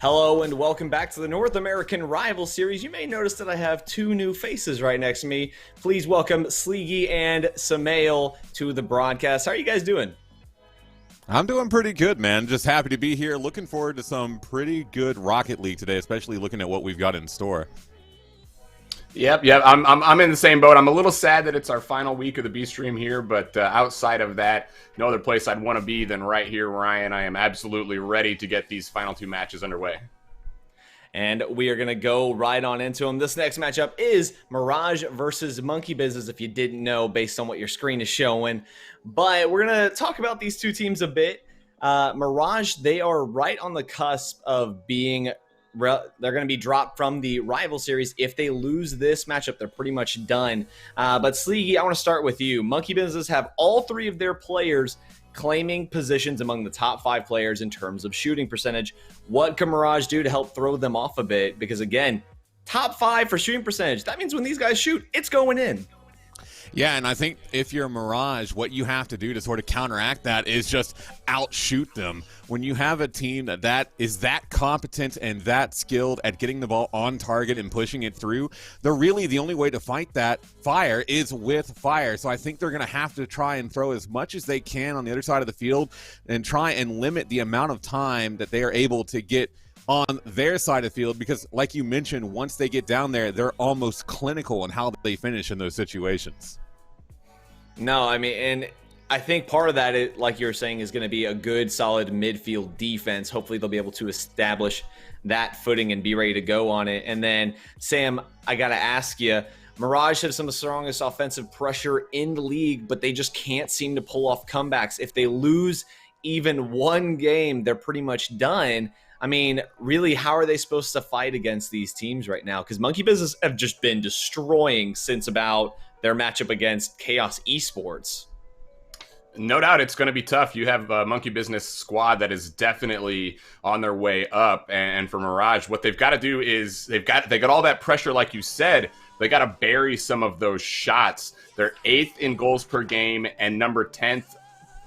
Hello and welcome back to the North American Rival Series. You may notice that I have two new faces right next to me. Please welcome Sleegy and Samael to the broadcast. How are you guys doing? I'm doing pretty good, man. Just happy to be here. Looking forward to some pretty good Rocket League today, especially looking at what we've got in store. Yep. I'm in the same boat. I'm a little sad that it's our final week of the B stream here, but outside of that, no other place I'd want to be than right here, Ryan. I am absolutely ready to get these final two matches underway. And we are going to go right on into them. This next matchup is Mirage versus Monkey Business, if you didn't know based on what your screen is showing. But we're going to talk about these two teams a bit. Mirage, they are right on the cusp of being... They're going to be dropped from the rival series. If they lose this matchup, they're pretty much done. But Sleegy, I want to start with you. Monkey Business have all three of their players claiming positions among the top 5 players in terms of shooting percentage. What can Mirage do to help throw them off a bit? Because again, top 5 for shooting percentage. That means when these guys shoot, it's going in. Yeah, and I think if you're Mirage, what you have to do to sort of counteract that is just outshoot them. When you have a team that is that competent and that skilled at getting the ball on target and pushing it through, the only way to fight that fire is with fire. So I think they're going to have to try and throw as much as they can on the other side of the field and try and limit the amount of time that they are able to get on their side of the field, because like you mentioned, once they get down there, they're almost clinical in how they finish in those situations. No, I mean, and I think part of that, like you were saying, is going to be a good, solid midfield defense. Hopefully they'll be able to establish that footing and be ready to go on it. And then, Sam, I got to ask you, Mirage have some of the strongest offensive pressure in the league, but they just can't seem to pull off comebacks. If they lose even one game, they're pretty much done. I mean, really, how are they supposed to fight against these teams right now? Because Monkey Business have just been destroying since about their matchup against Chaos Esports. No doubt it's going to be tough. You have a Monkey Business squad that is definitely on their way up. And for Mirage, what they've got to do is they got all that pressure, like you said. They got to bury some of those shots. They're 8th in goals per game and number 10th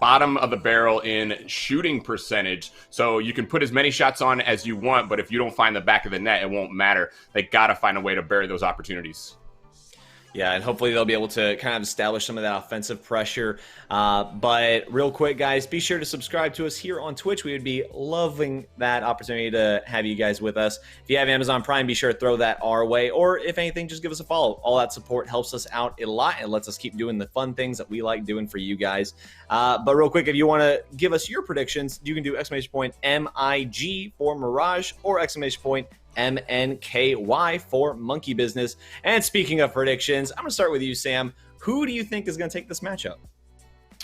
bottom of the barrel in shooting percentage. So you can put as many shots on as you want, but if you don't find the back of the net, it won't matter. They got to find a way to bury those opportunities. Yeah, and hopefully they'll be able to kind of establish some of that offensive pressure. But real quick, guys, be sure to subscribe to us here on Twitch. We would be loving that opportunity to have you guys with us. If you have Amazon Prime, be sure to throw that our way. Or if anything, just give us a follow. All that support helps us out a lot and lets us keep doing the fun things that we like doing for you guys. But real quick, if you want to give us your predictions, you can do !MIG for Mirage or !MNKY for Monkey Business. And speaking of predictions, I'm going to start with you, Sam. Who do you think is going to take this matchup?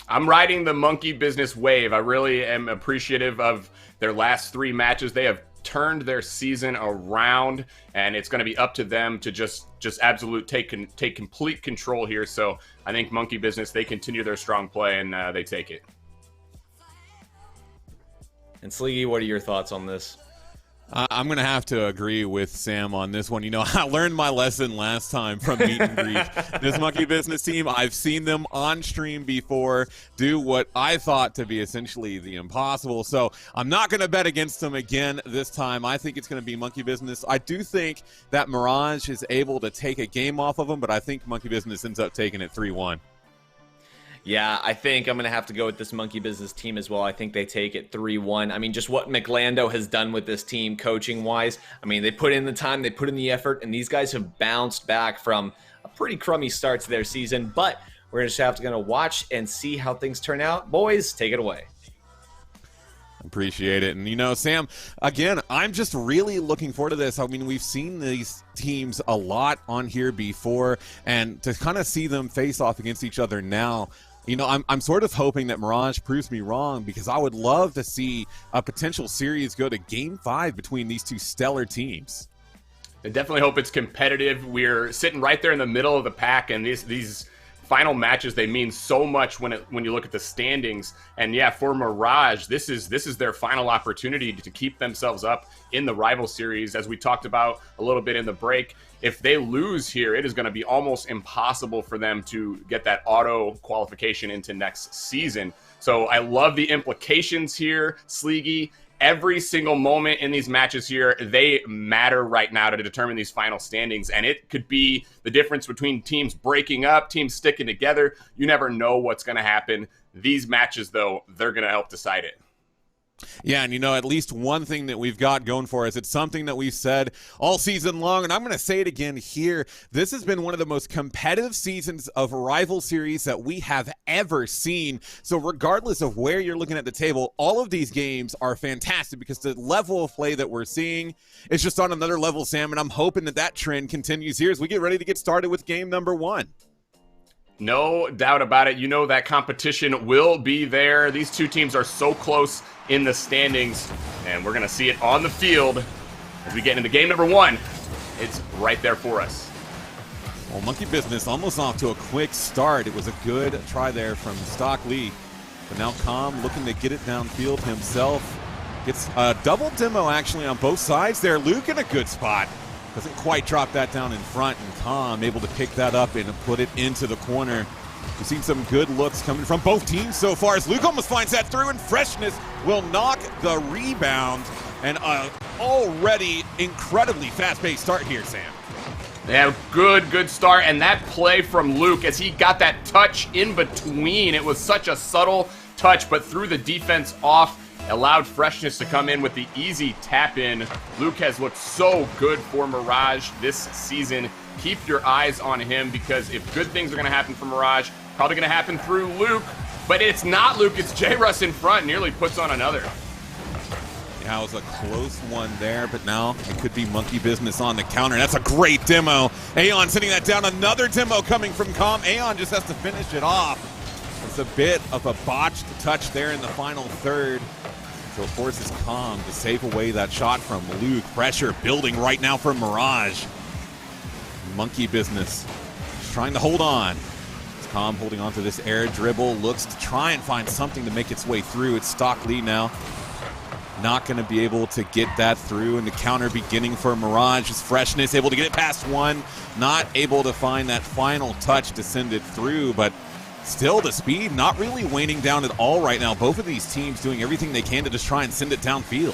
I'm riding the Monkey Business wave. I really am appreciative of their last 3 matches. They have turned their season around, and it's going to be up to them to just absolute take complete control here. So I think Monkey Business, they continue their strong play, and they take it. And Sleegy, what are your thoughts on this? I'm going to have to agree with Sam on this one. You know, I learned my lesson last time from Meet and Greet. This Monkey Business team, I've seen them on stream before do what I thought to be essentially the impossible. So I'm not going to bet against them again this time. I think it's going to be Monkey Business. I do think that Mirage is able to take a game off of them, but I think Monkey Business ends up taking it 3-1. Yeah, I think I'm going to have to go with this Monkey Business team as well. I think they take it 3-1. I mean, just what McLando has done with this team coaching-wise. I mean, they put in the time, they put in the effort, and these guys have bounced back from a pretty crummy start to their season. But we're just have to watch and see how things turn out. Boys, take it away. Appreciate it. And, you know, Sam, again, I'm just really looking forward to this. I mean, we've seen these teams a lot on here before, and to kind of see them face off against each other now, you know, I'm sort of hoping that Mirage proves me wrong, because I would love to see a potential series go to Game 5 between these two stellar teams. I definitely hope it's competitive. We're sitting right there in the middle of the pack, and these final matches, they mean so much when you look at the standings. And yeah, for Mirage, this is their final opportunity to keep themselves up in the rival series. As we talked about a little bit in the break, if they lose here, it is going to be almost impossible for them to get that auto qualification into next season. So I love the implications here, Sleegy, every single moment in these matches here, they matter right now to determine these final standings. And it could be the difference between teams breaking up, teams sticking together. You never know what's going to happen. These matches, though, they're going to help decide it. Yeah, and at least one thing that we've got going for us, it's something that we've said all season long, and I'm going to say it again here. This has been one of the most competitive seasons of rival series that we have ever seen. So regardless of where you're looking at the table, all of these games are fantastic because the level of play that we're seeing is just on another level, Sam, and I'm hoping that trend continues here as we get ready to get started with game number 1. No doubt about it. That competition will be there. These two teams are so close in the standings, and we're going to see it on the field as we get into game number 1. It's right there for us. Well, Monkey Business almost off to a quick start. It was a good try there from Stock Lee, but now Com looking to get it downfield himself. Gets a double demo actually on both sides there. Luke in a good spot. Doesn't quite drop that down in front, and Com able to pick that up and put it into the corner. We've seen some good looks coming from both teams so far as Luke almost finds that through, and Freshness will knock the rebound. And already incredibly fast-paced start here, Sam. Yeah, good start. And that play from Luke as he got that touch in between. It was such a subtle touch, but threw the defense off. Allowed Freshness to come in with the easy tap-in. Luke has looked so good for Mirage this season. Keep your eyes on him because if good things are going to happen for Mirage, probably going to happen through Luke. But it's not Luke, it's J-Russ in front, nearly puts on another. Yeah, it was a close one there, but now it could be Monkey Business on the counter. That's a great demo. Aeon sending that down. Another demo coming from Com. Aeon just has to finish it off. It's a bit of a botched touch there in the final third. So it forces Com to save away that shot from Luke. Pressure building right now for Mirage. Monkey Business just trying to hold on. It's Com holding on to this air dribble. Looks to try and find something to make its way through. It's Stock Lee now. Not going to be able to get that through. And the counter beginning for Mirage is Freshness. Able to get it past one. Not able to find that final touch to send it through. But still, the speed not really waning down at all right now. Both of these teams doing everything they can to just try and send it downfield.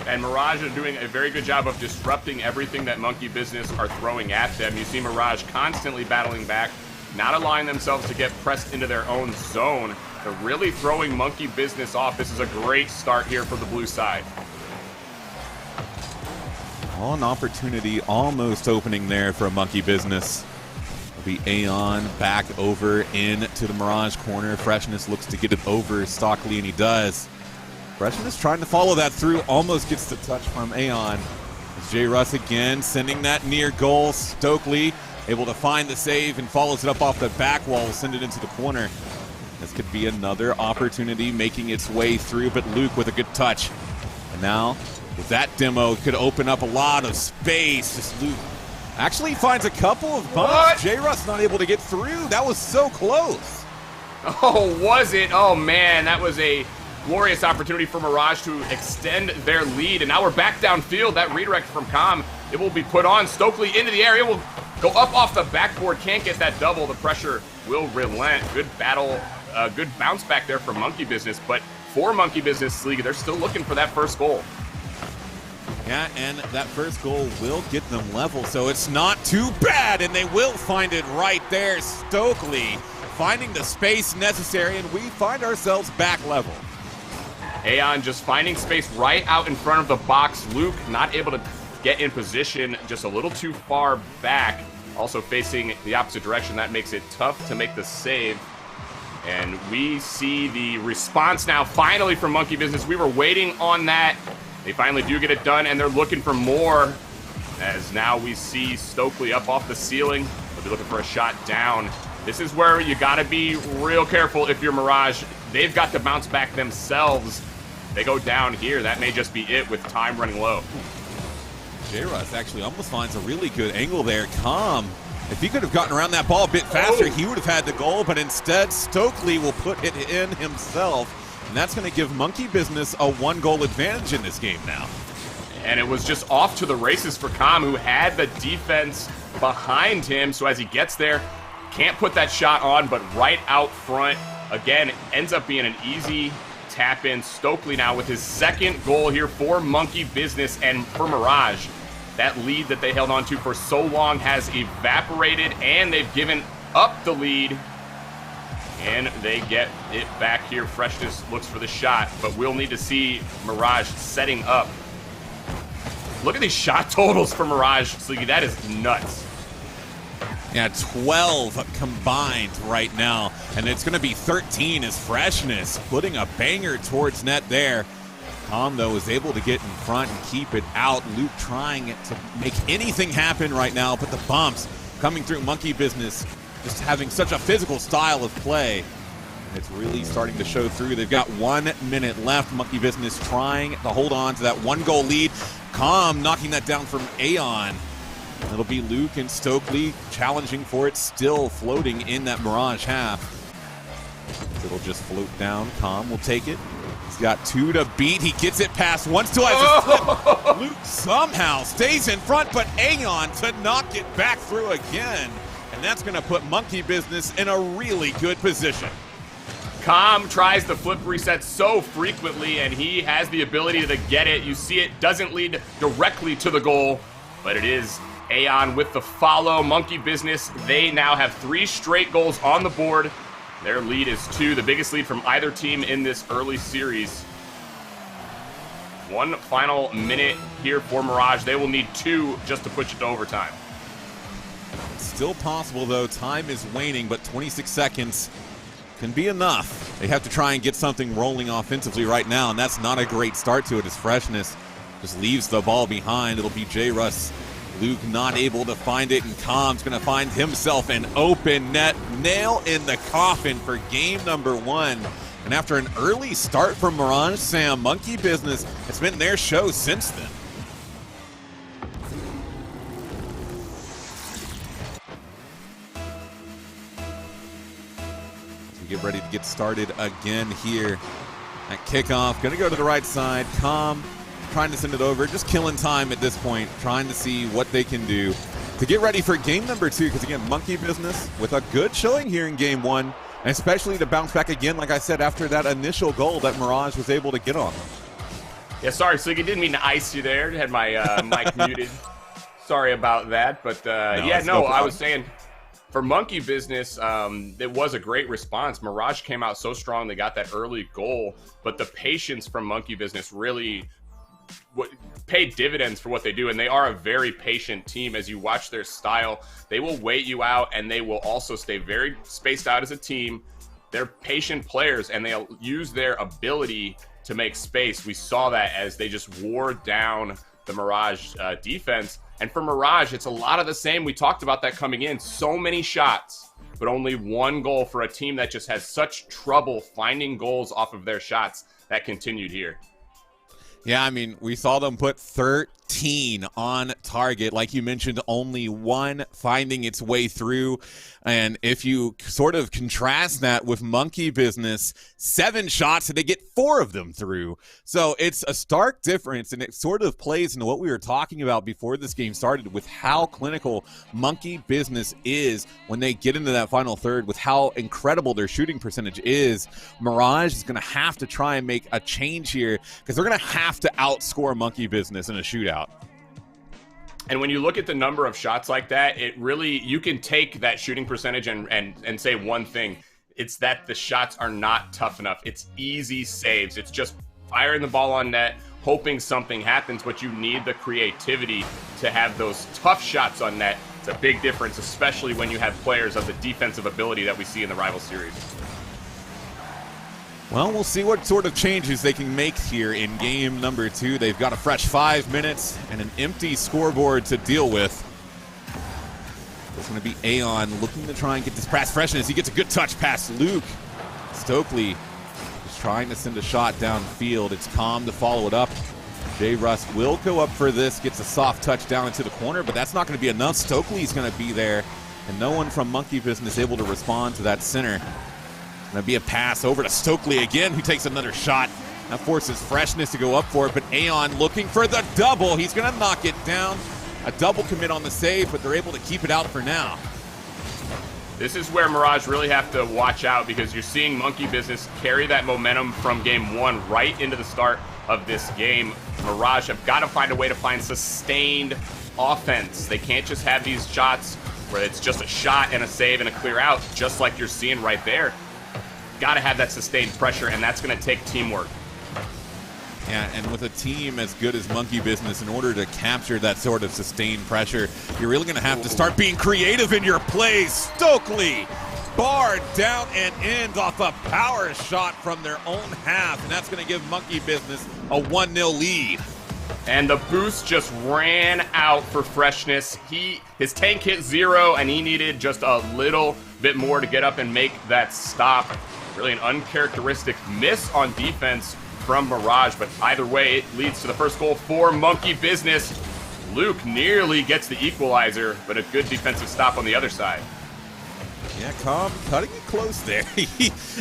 And Mirage are doing a very good job of disrupting everything that Monkey Business are throwing at them. You see Mirage constantly battling back, not allowing themselves to get pressed into their own zone. They're really throwing Monkey Business off. This is a great start here for the blue side. Oh, an opportunity almost opening there for Monkey Business. It'll be Aeon back over into the Mirage corner. Freshness looks to get it over Stock Lee, and he does. Freshness trying to follow that through, almost gets the touch from Aeon. J-Russ again sending that near goal. Stokely able to find the save and follows it up off the back wall, send it into the corner. This could be another opportunity making its way through, but Luke with a good touch. And now, with that demo, could open up a lot of space. Just Luke actually finds a couple of bumps. J-Russ not able to get through. That was so close. Oh, was it? Oh, man, that was a glorious opportunity for Mirage to extend their lead. And now we're back downfield. That redirect from Com, it will be put on. Stokely into the area. Will go up off the backboard. Can't get that double. The pressure will relent. Good battle. Good bounce back there for Monkey Business. But for Monkey Business League, they're still looking for that first goal. Yeah, and that first goal will get them level, so it's not too bad, and they will find it right there. Stokely finding the space necessary, and we find ourselves back level. Aeon just finding space right out in front of the box. Luke not able to get in position, just a little too far back. Also facing the opposite direction, that makes it tough to make the save. And we see the response now finally from Monkey Business. We were waiting on that. They finally do get it done, and they're looking for more. As now we see Stokely up off the ceiling. They'll be looking for a shot down. This is where you gotta be real careful if you're Mirage. They've got to bounce back themselves. They go down here. That may just be it with time running low. J-Russ actually almost finds a really good angle there. Com, if he could have gotten around that ball a bit faster, he would have had the goal, but instead Stokely will put it in himself. And that's going to give Monkey Business a one-goal advantage in this game now. And it was just off to the races for Com, who had the defense behind him. So as he gets there, can't put that shot on, but right out front, again, ends up being an easy tap in. Stokely now with his second goal here for Monkey Business, and for Mirage. That lead that they held on to for so long has evaporated, and they've given up the lead. And they get it back here. Freshness looks for the shot, but we'll need to see Mirage setting up. Look at these shot totals for Mirage, Sleeky. That is nuts. Yeah, 12 combined right now, and it's going to be 13 as Freshness putting a banger towards net there. Tom, though, is able to get in front and keep it out. Luke trying to make anything happen right now, but the bumps coming through Monkey Business, just having such a physical style of play. And it's really starting to show through. They've got 1 minute left. Monkey Business trying to hold on to that 1-goal lead. Com knocking that down from Aeon. It'll be Luke and Stokely challenging for it, still floating in that Mirage half. It'll just float down. Com will take it. He's got 2 to beat. He gets it past one, still has a slip. Luke somehow stays in front, but Aeon to knock it back through again. And that's going to put Monkey Business in a really good position. Com tries the flip reset so frequently, and he has the ability to get it. You see it doesn't lead directly to the goal, but it is Aeon with the follow. Monkey Business, they now have 3 straight goals on the board. Their lead is 2, the biggest lead from either team in this early series. 1 final minute here for Mirage. They will need 2 just to push it to overtime. Still possible, though. Time is waning, but 26 seconds can be enough. They have to try and get something rolling offensively right now, and that's not a great start to it as Freshness just leaves the ball behind. It'll be J. Russ. Luke not able to find it, and Com's going to find himself an open net. Nail in the coffin for game number 1. And after an early start from Mirage, Sam, Monkey Business, it's been their show since then. Get ready to get started again here at kickoff. Going to go to the right side. Com trying to send it over. Just killing time at this point. Trying to see what they can do to get ready for game number 2. Because, again, Monkey Business with a good showing here in game 1. And especially to bounce back again, like I said, after that initial goal that Mirage was able to get on them. Yeah, sorry, Sliggy. Didn't mean to ice you there. Had my mic muted. Sorry about that. But, I was saying... For Monkey Business, it was a great response. Mirage came out so strong. They got that early goal, but the patience from Monkey Business really paid dividends for what they do, and they are a very patient team. As you watch their style, they will wait you out, and they will also stay very spaced out as a team. They're patient players, and they'll use their ability to make space. We saw that as they just wore down the Mirage defense. And for Mirage, it's a lot of the same. We talked about that coming in. So many shots, but only 1 goal for a team that just has such trouble finding goals off of their shots. That continued here. Yeah, I mean, we saw them put 13 on target. Like you mentioned, only 1 finding its way through. And if you sort of contrast that with Monkey Business, 7 shots and they get 4 of them through. So it's a stark difference, and it sort of plays into what we were talking about before this game started with how clinical Monkey Business is when they get into that final third, with how incredible their shooting percentage is. Mirage is going to have to try and make a change here because they're going to have to outscore Monkey Business in a shootout. And when you look at the number of shots like that, it really, you can take that shooting percentage and say one thing. It's that the shots are not tough enough. It's easy saves. It's just firing the ball on net, hoping something happens, but you need the creativity to have those tough shots on net. It's a big difference, especially when you have players of the defensive ability that we see in the rival series. Well, we'll see what sort of changes they can make here in game number 2. They've got a fresh 5 minutes and an empty scoreboard to deal with. It's going to be Aeon looking to try and get this pass Freshness. He gets a good touch past Luke. Stokely is trying to send a shot downfield. It's Com to follow it up. J. Russ will go up for this, gets a soft touch down into the corner, but that's not going to be enough. Stokely's going to be there, and no one from Monkey Business able to respond to that center. Going to be a pass over to Stokely again, who takes another shot. That forces Freshness to go up for it, but Aeon looking for the double. He's going to knock it down. A double commit on the save, but they're able to keep it out for now. This is where Mirage really have to watch out, because you're seeing Monkey Business carry that momentum from game 1 right into the start of this game. Mirage have got to find a way to find sustained offense. They can't just have these shots where it's just a shot and a save and a clear out, just like you're seeing right there. Got to have that sustained pressure, and that's going to take teamwork. Yeah, and with a team as good as Monkey Business, in order to capture that sort of sustained pressure, you're really going to have to start being creative in your plays. Stokely barred down and ends off a power shot from their own half, and that's going to give Monkey Business a 1-0 lead. And the boost just ran out for Freshness. His tank hit 0, and he needed just a little bit more to get up and make that stop. Really an uncharacteristic miss on defense from Mirage, but either way, it leads to the first goal for Monkey Business. Luke nearly gets the equalizer, but a good defensive stop on the other side. Yeah, Calm cutting it close there. He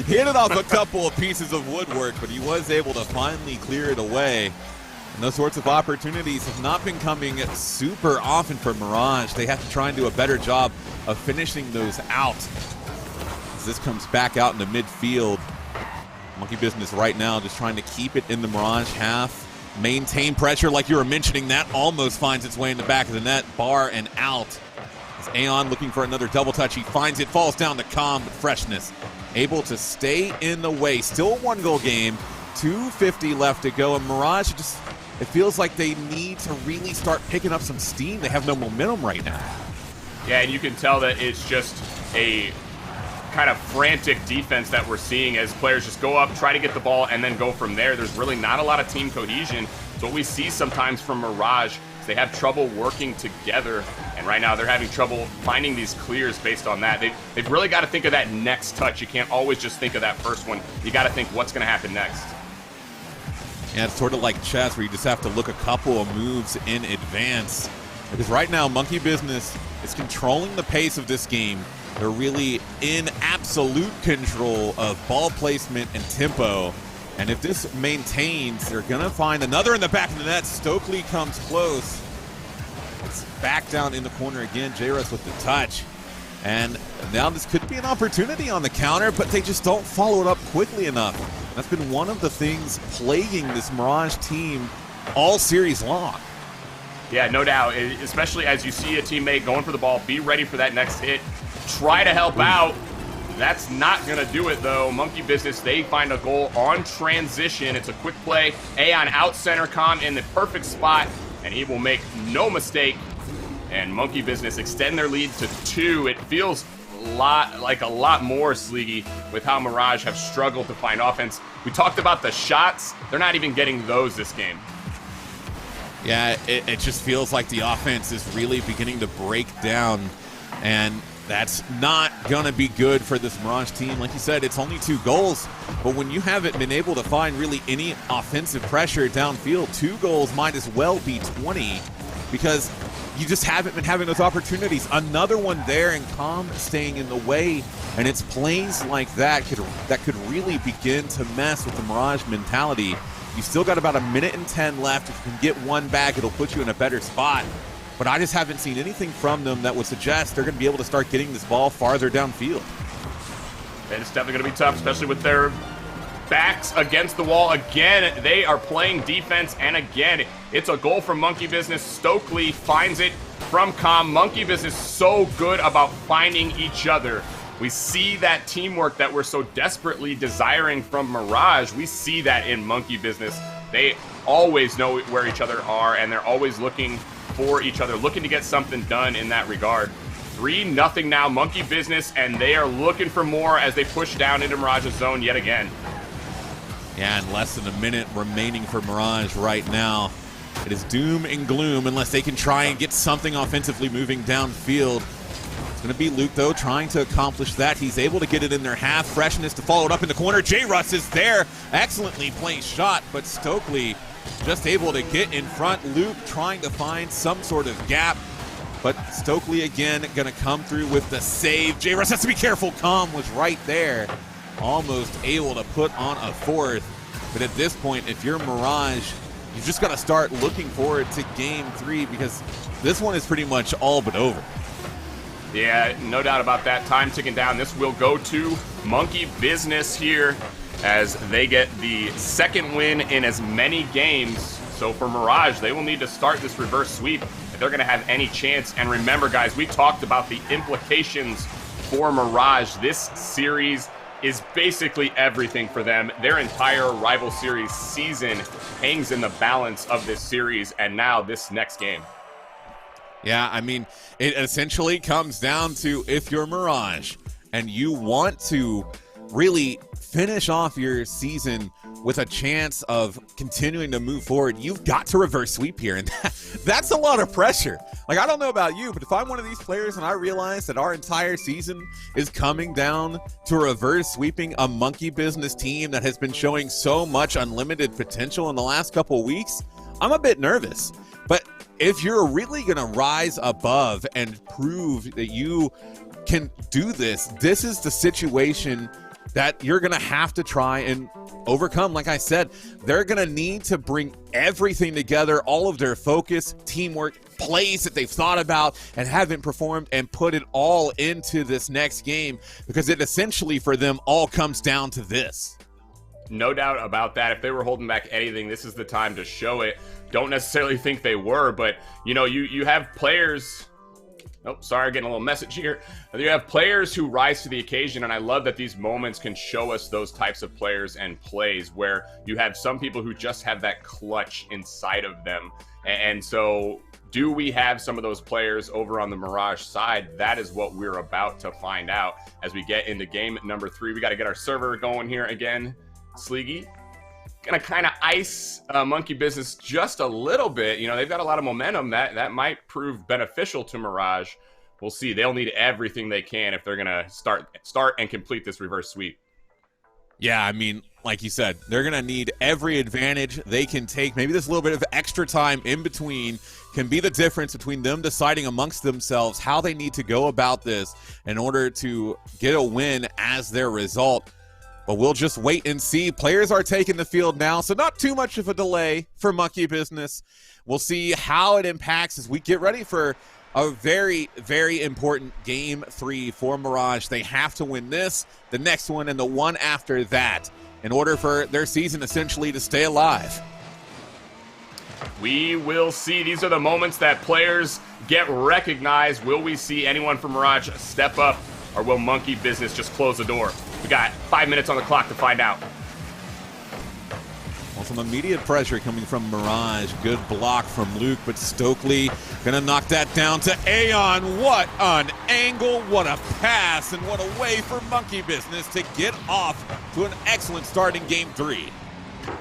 hit it off a couple of pieces of woodwork, but he was able to finally clear it away. And those sorts of opportunities have not been coming super often for Mirage. They have to try and do a better job of finishing those out. As this comes back out into midfield, Monkey Business right now just trying to keep it in the Mirage half, maintain pressure like you were mentioning. That almost finds its way in the back of the net, bar and out. As Aeon looking for another double touch, he finds it, falls down to Calm, but Freshness able to stay in the way. Still a 1-goal game, 2:50 left to go, and Mirage just, it feels like they need to really start picking up some steam. They have no momentum right now. Yeah, and you can tell that it's just a kind of frantic defense that we're seeing as players just go up, try to get the ball, and then go from there. There's really not a lot of team cohesion. It's what we see sometimes from Mirage. They have trouble working together, and right now they're having trouble finding these clears based on that. They've really got to think of that next touch. You can't always just think of that first one. You got to think what's going to happen next. Yeah, it's sort of like chess where you just have to look a couple of moves in advance. Because right now, Monkey Business is controlling the pace of this game. They're really in absolute control of ball placement and tempo. And if this maintains, they're going to find another in the back of the net. Stokely comes close. It's back down in the corner again. J-Russ with the touch. And now this could be an opportunity on the counter, but they just don't follow it up quickly enough. That's been one of the things plaguing this Mirage team all series long. Yeah, no doubt, especially as you see a teammate going for the ball, be ready for that next hit. Try to help out. That's not going to do it, though. Monkey Business, they find a goal on transition. It's a quick play. Aeon out center, Calm in the perfect spot, and he will make no mistake. And Monkey Business extend their lead to 2. It feels like a lot more, Sleegy, with how Mirage have struggled to find offense. We talked about the shots. They're not even getting those this game. Yeah, it just feels like the offense is really beginning to break down, and that's not going to be good for this Mirage team. Like you said, it's only 2 goals, but when you haven't been able to find really any offensive pressure downfield, 2 goals might as well be 20, because you just haven't been having those opportunities. Another one there, and Calm staying in the way, and it's plays like that could really begin to mess with the Mirage mentality. You still got about 1:10 left. If you can get one back, it'll put you in a better spot. But I just haven't seen anything from them that would suggest they're going to be able to start getting this ball farther downfield. And it's definitely going to be tough, especially with their backs against the wall. Again, they are playing defense, and again, it's a goal from Monkey Business. Stokely finds it from Calm. Monkey Business so good about finding each other. We see that teamwork that we're so desperately desiring from Mirage. We see that in Monkey Business. They always know where each other are, and they're always looking for each other, looking to get something done in that regard. 3-0 now, Monkey Business, and they are looking for more as they push down into Mirage's zone yet again. Yeah, and less than a minute remaining for Mirage right now. It is doom and gloom unless they can try and get something offensively moving downfield. It's going to be Luke, though, trying to accomplish that. He's able to get it in their half. Freshness to follow it up in the corner. J-Russ is there. Excellently placed shot, but Stokely just able to get in front. Luke trying to find some sort of gap, but Stokely again going to come through with the save. J-Russ has to be careful. Calm was right there, almost able to put on a 4th. But at this point, if you're Mirage, you just got to start looking forward to Game 3, because this one is pretty much all but over. Yeah, no doubt about that. Time ticking down. This will go to Monkey Business here as they get the second win in as many games. So for Mirage, they will need to start this reverse sweep if they're going to have any chance. And remember, guys, we talked about the implications for Mirage. This series is basically everything for them. Their entire Rival Series season hangs in the balance of this series and now this next game. Yeah, I mean, it essentially comes down to if you're Mirage and you want to really finish off your season with a chance of continuing to move forward, you've got to reverse sweep here. And that's a lot of pressure. Like, I don't know about you, but if I'm one of these players and I realize that our entire season is coming down to reverse sweeping a Monkey Business team that has been showing so much unlimited potential in the last couple of weeks, I'm a bit nervous. But if you're really going to rise above and prove that you can do this, this is the situation that you're going to have to try and overcome. Like I said, they're going to need to bring everything together, all of their focus, teamwork, plays that they've thought about and haven't performed, and put it all into this next game, because it essentially for them all comes down to this. No doubt about that. If they were holding back anything, this is the time to show it. Don't necessarily think they were, but you know, you have players. Oh, sorry, getting a little message here. You have players who rise to the occasion, and I love that these moments can show us those types of players and plays where you have some people who just have that clutch inside of them. And so do we have some of those players over on the Mirage side? That is what we're about to find out as we get into game number 3. We got to get our server going here again. Sleegy gonna kind of ice Monkey Business just a little bit. You know, they've got a lot of momentum that might prove beneficial to Mirage. We'll see. They'll need everything they can if they're gonna start and complete this reverse sweep. Yeah, I mean, like you said, they're going to need every advantage they can take. Maybe this little bit of extra time in between can be the difference between them deciding amongst themselves how they need to go about this in order to get a win as their result. But we'll just wait and see. Players are taking the field now, so not too much of a delay for Monkey Business. We'll see how it impacts as we get ready for a very, very important Game 3 for Mirage. They have to win this, the next one, and the one after that in order for their season essentially to stay alive. We will see. These are the moments that players get recognized. Will we see anyone from Mirage step up, or will Monkey Business just close the door? We got 5 minutes on the clock to find out. Well, some immediate pressure coming from Mirage. Good block from Luke, but Stokely gonna knock that down to Aeon. What an angle, what a pass, and what a way for Monkey Business to get off to an excellent start in Game 3.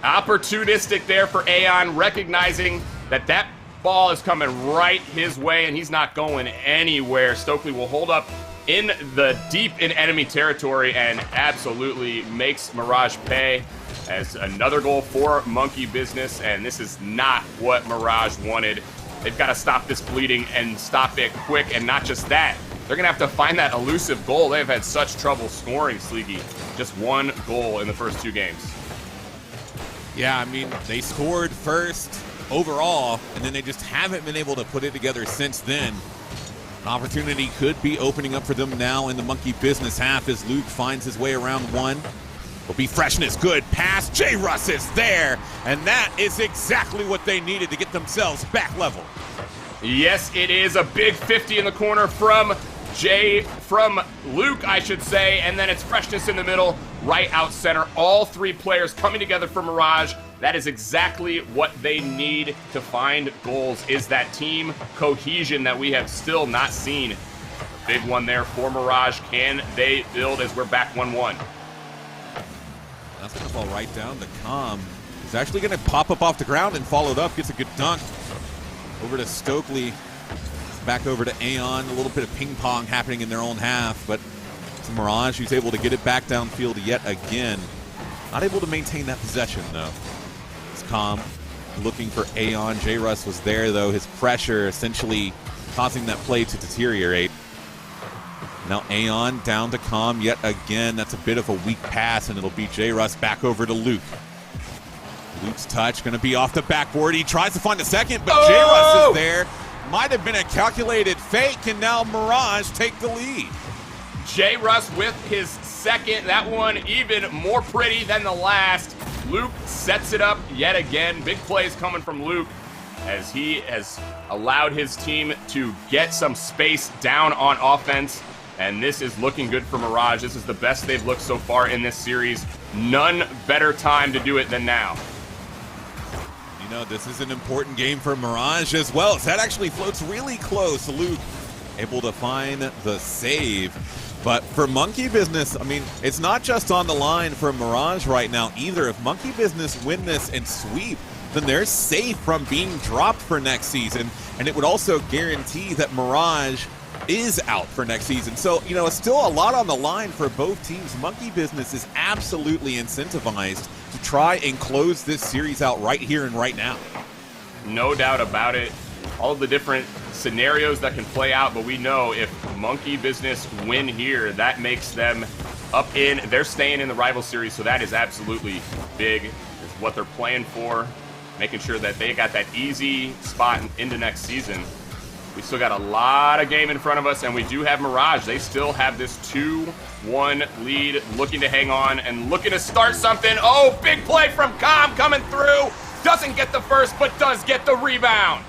Opportunistic there for Aeon, recognizing that ball is coming right his way, and he's not going anywhere. Stokely will hold up in the deep in enemy territory and absolutely makes Mirage pay as another goal for Monkey Business. And this is not what Mirage wanted. They've got to stop this bleeding and stop it quick. And not just that, they're going to have to find that elusive goal. They've had such trouble scoring, Sleeky. Just one goal in the first 2 games. Yeah, I mean, they scored first overall, and then they just haven't been able to put it together since then. An opportunity could be opening up for them now in the Monkey Business half as Luke finds his way around one. Will be freshness, good pass. J. Russ is there, and that is exactly what they needed to get themselves back level. Yes, it is a big 50 in the corner from Luke, I should say, and then it's freshness in the middle, right out center. All 3 players coming together for Mirage. That is exactly what they need to find goals, is that team cohesion that we have still not seen. A big one there for Mirage. Can they build as we're back 1-1? That's going to fall right down to Com. He's actually going to pop up off the ground and followed up. Gets a good dunk. Over to Stokely. Back over to Aeon. A little bit of ping pong happening in their own half, but it's Mirage who's able to get it back downfield yet again. Not able to maintain that possession though. It's Com looking for Aeon. J. Russ was there though. His pressure essentially causing that play to deteriorate. Now Aeon down to Com yet again. That's a bit of a weak pass, and it'll be J. Russ back over to Luke. Luke's touch going to be off the backboard. He tries to find the second, but J. Russ is there. might have been a calculated fake, and now Mirage take the lead. J. Russ with his second. That one even more pretty than the last. Luke sets it up yet again. Big plays coming from Luke as he has allowed his team to get some space down on offense. And this is looking good for Mirage. This is the best they've looked so far in this series. None better time to do it than now. You know, this is an important game for Mirage as well. That actually floats really close. Luke able to find the save. But for Monkey Business, I mean, it's not just on the line for Mirage right now either. If Monkey Business win this and sweep, then they're safe from being dropped for next season. And it would also guarantee that Mirage is out for next season. So, you know, it's still a lot on the line for both teams. Monkey Business is absolutely incentivized to try and close this series out right here and right now. No doubt about it. All of the different scenarios that can play out, but we know if Monkey Business win here, that makes them up in, they're staying in the rival series, so that is absolutely big. Is what they're playing for, making sure that they got that easy spot into next season. We still got a lot of game in front of us, and we do have Mirage. They still have this 2-1 lead, looking to hang on and looking to start something. Oh, big play from Com coming through. Doesn't get the first, but does get the rebound.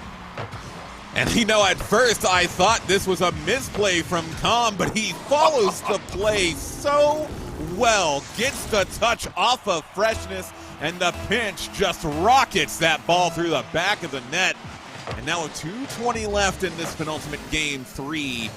And you know, at first I thought this was a misplay from Com, but he follows the play so well. Gets the touch off of Freshness, and the pinch just rockets that ball through the back of the net. And now with 2:20 left in this penultimate game 3.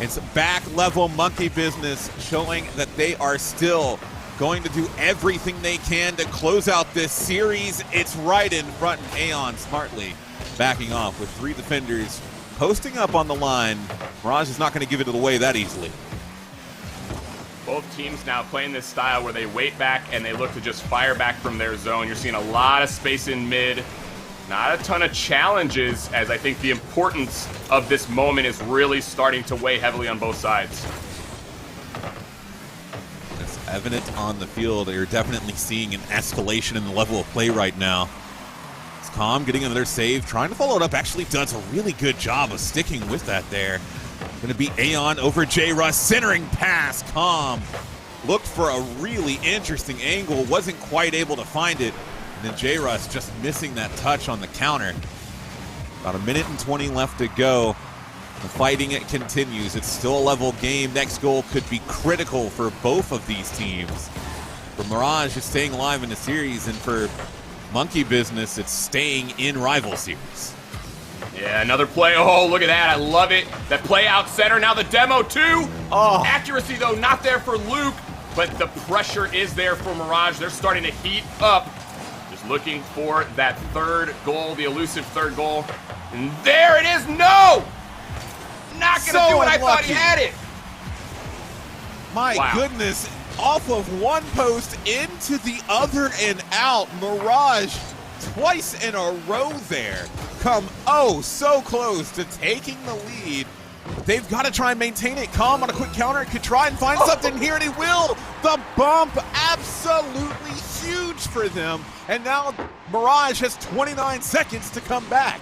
It's back level Monkey Business showing that they are still going to do everything they can to close out this series. It's right in front, and Aeon smartly backing off with 3 defenders posting up on the line. Mirage is not going to give it away that easily. Both teams now playing this style where they wait back and they look to just fire back from their zone. You're seeing a lot of space in mid. Not a ton of challenges, as I think the importance of this moment is really starting to weigh heavily on both sides. It's evident on the field. You're definitely seeing an escalation in the level of play right now. It's Com getting another save, trying to follow it up. Actually does a really good job of sticking with that there. Going to be Aeon over J. Russ, centering pass. Com looked for a really interesting angle, wasn't quite able to find it. And then J. Russ just missing that touch on the counter. About 1:20 left to go. The fighting, it continues. It's still a level game. Next goal could be critical for both of these teams. For Mirage, it's staying alive in the series, and for Monkey Business, it's staying in rival series. Yeah, another play. Oh, look at that. I love it. That play out center. Now the demo too. Oh. Accuracy, though, not there for Luke, but the pressure is there for Mirage. They're starting to heat up. Just looking for that third goal, the elusive third goal. And there it is. No! Not going to do it. I thought he had it. My goodness. Off of one post into the other and out. Mirage twice in a row there. Come so close to taking the lead. But they've got to try and maintain it. Com on a quick counter could try and find something here, and he will. The bump, absolutely huge for them. And now Mirage has 29 seconds to come back.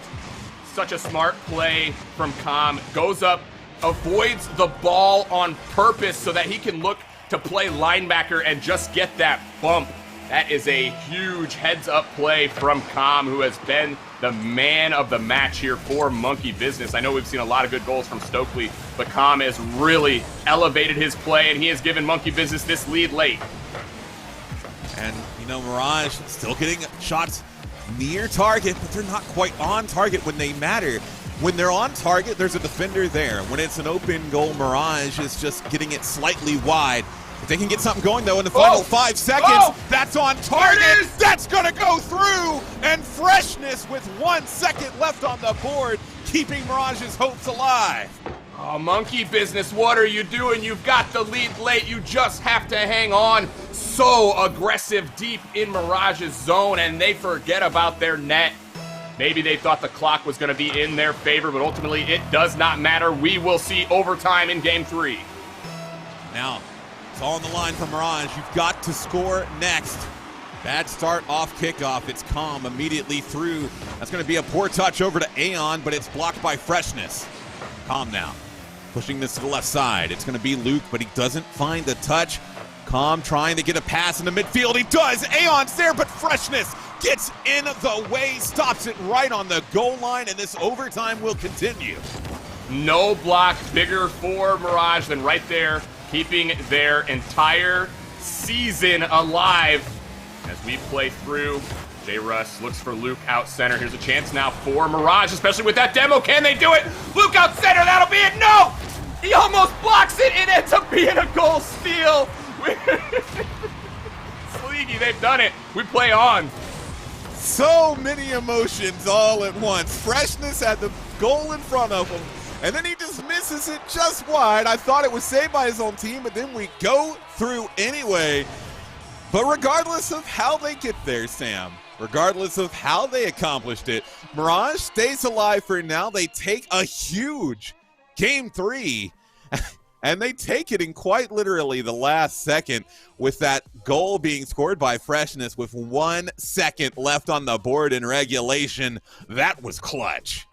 Such a smart play from Com. Goes up, avoids the ball on purpose so that he can look to play linebacker and just get that bump. That is a huge heads-up play from Com, who has been the man of the match here for Monkey Business. I know we've seen a lot of good goals from Stokely, but Com has really elevated his play, and he has given Monkey Business this lead late. And, you know, Mirage still getting shots near target, but they're not quite on target when they matter. When they're on target, there's a defender there. When it's an open goal, Mirage is just getting it slightly wide. If they can get something going, though, in the final 5 seconds, that's on target. That's going to go through. And Freshness with 1 second left on the board, keeping Mirage's hopes alive. Oh, Monkey Business, what are you doing? You've got the lead late. You just have to hang on. So aggressive deep in Mirage's zone, and they forget about their net. Maybe they thought the clock was going to be in their favor, but ultimately it does not matter. We will see overtime in Game 3. Now, it's all on the line for Mirage. You've got to score next. Bad start off kickoff. It's Calm immediately through. That's going to be a poor touch over to Aeon, but it's blocked by Freshness. Calm now. Pushing this to the left side. It's going to be Luke, but he doesn't find the touch. Calm trying to get a pass in the midfield. He does. Aeon's there, but Freshness gets in the way, stops it right on the goal line, and this overtime will continue. No block bigger for Mirage than right there, keeping their entire season alive. As we play through, J. Russ looks for Luke out center. Here's a chance now for Mirage, especially with that demo. Can they do it? Luke out center, that'll be it. No! He almost blocks it. It ends up being a goal steal. Sleegy, they've done it. We play on. So many emotions all at once. Freshness had the goal in front of him, and then he just misses it just wide. I thought it was saved by his own team, but then we go through anyway. But regardless of how they get there, Sam, regardless of how they accomplished it, Mirage stays alive for now. They take a huge Game 3, and they take it in quite literally the last second with that goal being scored by Freshness with 1 second left on the board in regulation. That was clutch.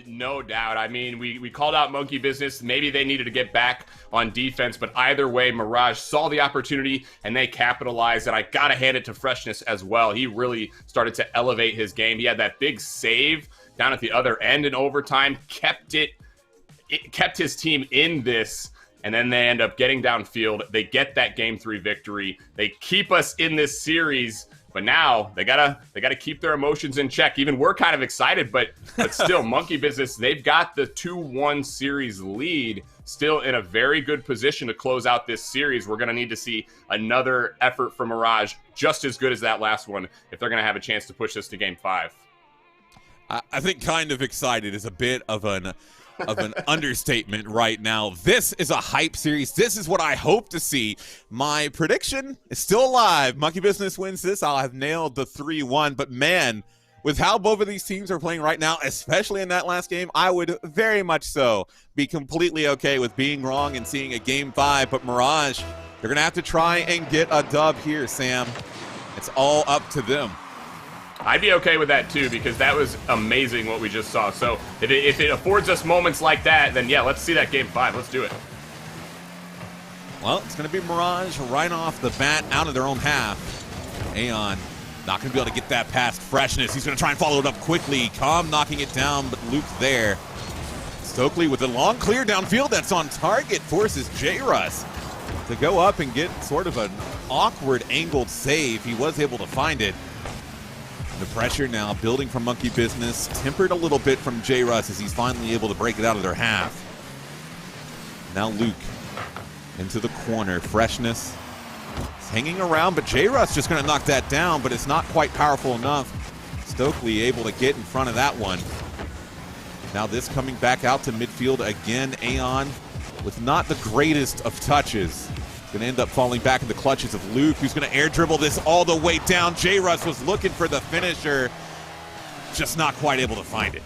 No doubt. I mean, we called out Monkey Business. Maybe they needed to get back on defense, but either way, Mirage saw the opportunity and they capitalized, and I got to hand it to Freshness as well. He really started to elevate his game. He had that big save down at the other end in overtime, kept his team in this, and then they end up getting downfield. They get that Game 3 victory. They keep us in this series. But now they gotta keep their emotions in check. Even we're kind of excited, but still, Monkey Business, they've got the 2-1 series lead, still in a very good position to close out this series. We're gonna need to see another effort from Mirage, just as good as that last one, if they're gonna have a chance to push this to Game 5. I think kind of excited is a bit of an understatement right now. This is a hype series. This is what I hope to see. My prediction is still alive. Monkey Business wins this. I'll have nailed the 3-1. But man, with how both of these teams are playing right now, especially in that last game, I would very much so be completely okay with being wrong and seeing a Game 5. But Mirage, they're going to have to try and get a dub here, Sam. It's all up to them. I'd be okay with that too, because that was amazing what we just saw. So if it affords us moments like that, then yeah, let's see that Game 5. Let's do it. Well, it's going to be Mirage right off the bat out of their own half. Aeon not going to be able to get that past Freshness. He's going to try and follow it up quickly. Calm knocking it down, but Luke's there. Stokely with a long clear downfield that's on target forces J-Russ to go up and get sort of an awkward angled save. He was able to find it. The pressure now building from Monkey Business, tempered a little bit from J-Russ as he's finally able to break it out of their half. Now Luke into the corner. Freshness is hanging around, but J-Russ just going to knock that down, but it's not quite powerful enough. Stokely able to get in front of that one. Now this coming back out to midfield again. Aeon with not the greatest of touches. Going to end up falling back in the clutches of Luke, who's going to air dribble this all the way down. J-Russ was looking for the finisher, just not quite able to find it.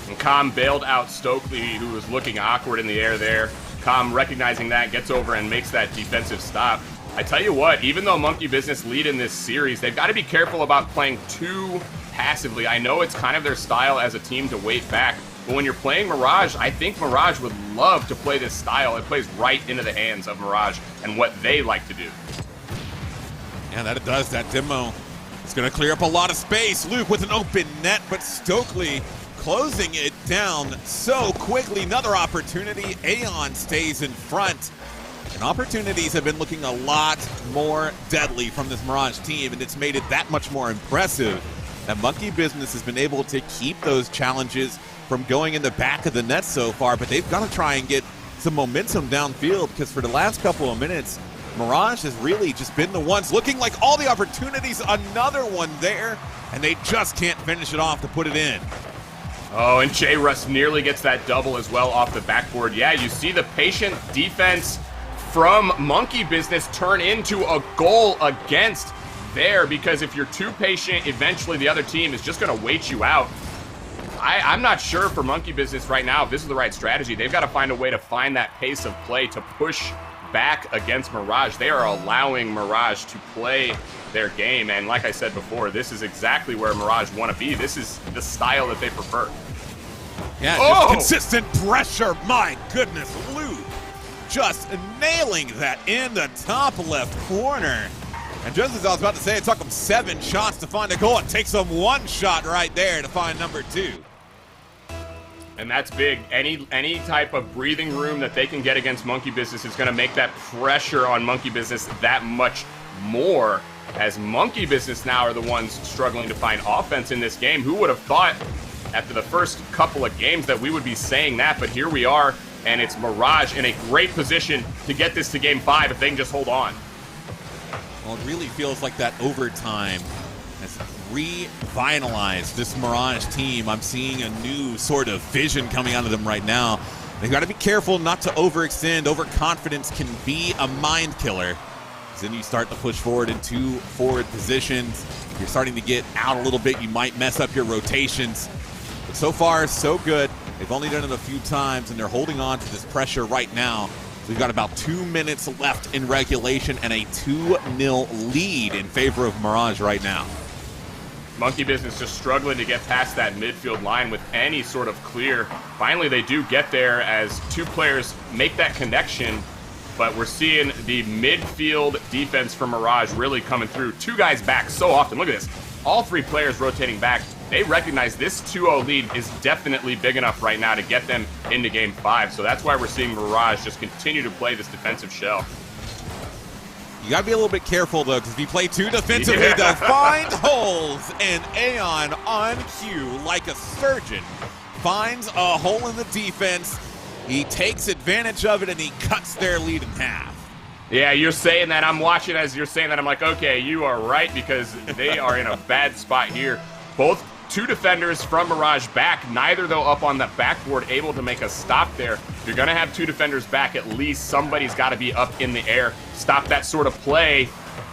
And Calm bailed out Stokely, who was looking awkward in the air there. Calm, recognizing that, gets over and makes that defensive stop. I tell you what, even though Monkey Business lead in this series, they've got to be careful about playing too passively. I know it's kind of their style as a team to wait back, but when you're playing Mirage, I think Mirage would love to play this style. It plays right into the hands of Mirage and what they like to do. Yeah, that it does. That demo is going to clear up a lot of space. Luke with an open net, but Stokely closing it down so quickly. Another opportunity. Aeon stays in front. And opportunities have been looking a lot more deadly from this Mirage team, and it's made it that much more impressive that Monkey Business has been able to keep those challenges from going in the back of the net so far, but they've got to try and get some momentum downfield, because for the last couple of minutes, Mirage has really just been the ones looking like all the opportunities. Another one there, and they just can't finish it off to put it in. Oh, and J-Russ nearly gets that double as well off the backboard. Yeah, you see the patient defense from Monkey Business turn into a goal against there, because if you're too patient, eventually the other team is just going to wait you out. I'm not sure for Monkey Business right now if this is the right strategy. They've got to find a way to find that pace of play to push back against Mirage. They are allowing Mirage to play their game. And like I said before, this is exactly where Mirage want to be. This is the style that they prefer. Yeah, just consistent pressure. My goodness, Luke just nailing that in the top left corner. And just as I was about to say, it took him 7 shots to find a goal. It takes him 1 shot right there to find number 2. And that's big. Any type of breathing room that they can get against Monkey Business is going to make that pressure on Monkey Business that much more, as Monkey Business now are the ones struggling to find offense in this game. Who would have thought after the first couple of games that we would be saying that? But here we are, and it's Mirage in a great position to get this to game 5 if they can just hold on. Well, it really feels like that overtime has revitalized this Mirage team. I'm seeing a new sort of vision coming out of them right now. They've got to be careful not to overextend. Overconfidence can be a mind killer. Then you start to push forward in 2 forward positions. You're starting to get out a little bit. You might mess up your rotations. But so far, so good. They've only done it a few times, and they're holding on to this pressure right now. So we've got about 2 minutes left in regulation and a 2-0 lead in favor of Mirage right now. Monkey Business just struggling to get past that midfield line with any sort of clear. Finally, they do get there as 2 players make that connection, but we're seeing the midfield defense for Mirage really coming through. 2 guys back so often. Look at this. All 3 players rotating back. They recognize this 2-0 lead is definitely big enough right now to get them into game 5. So that's why we're seeing Mirage just continue to play this defensive shell. You got to be a little bit careful, though, because if you play too defensively, they'll find holes. And Aeon on cue, like a surgeon, finds a hole in the defense. He takes advantage of it, and he cuts their lead in half. Yeah, you're saying that. I'm watching as you're saying that. I'm like, okay, you are right, because they are in a bad spot here. Both 2 defenders from Mirage back, neither, though, up on the backboard, able to make a stop there. If you're going to have 2 defenders back, at least somebody's got to be up in the air. Stop that sort of play.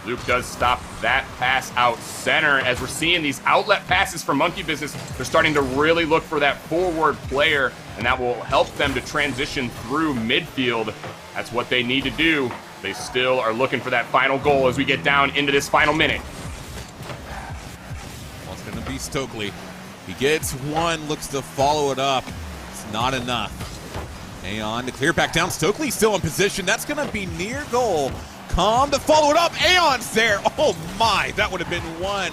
Luke does stop that pass out center. As we're seeing these outlet passes from Monkey Business, they're starting to really look for that forward player, and that will help them to transition through midfield. That's what they need to do. They still are looking for that final goal as we get down into this final minute. Going to be Stokely. He gets 1, looks to follow it up. It's not enough. Aeon to clear back down. Stokely still in position. That's going to be near goal. Calm to follow it up. Aeon's there. Oh my, that would have been one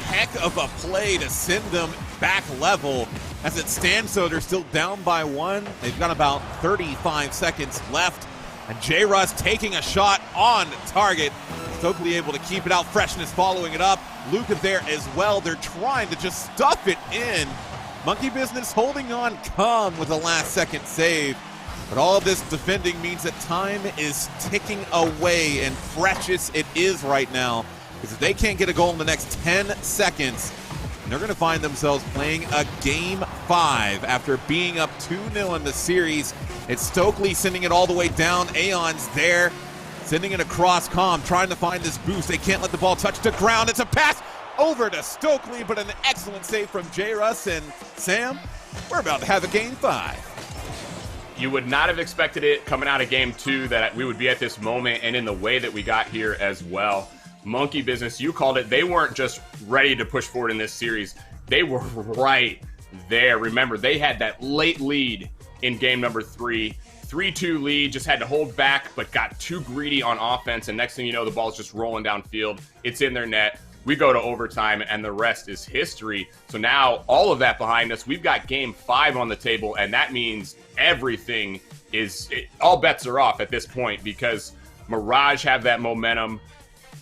heck of a play to send them back level. As it stands, though, they're still down by 1. They've got about 35 seconds left. And J. Russ taking a shot on target. Stokely able to keep it out. Freshness following it up. Luca there as well. They're trying to just stuff it in. Monkey Business holding on calm with a last-second save. But all of this defending means that time is ticking away, and precious it is right now. Because if they can't get a goal in the next 10 seconds, they're going to find themselves playing a Game 5 after being up 2-0 in the series. It's Stokely sending it all the way down. Aeon's there, sending it across Calm, trying to find this boost. They can't let the ball touch the ground. It's a pass over to Stokely, but an excellent save from J. Russ. And Sam, we're about to have a Game 5. You would not have expected it coming out of Game 2 that we would be at this moment and in the way that we got here as well. Monkey Business, you called it. They weren't just ready to push forward in this series. They were right there. Remember, they had that late lead in game number 3. 3-2 lead, just had to hold back, but got too greedy on offense. And next thing you know, the ball's just rolling downfield. It's in their net. We go to overtime, and the rest is history. So now, all of that behind us, we've got Game 5 on the table, and that means everything all bets are off at this point, because Mirage have that momentum.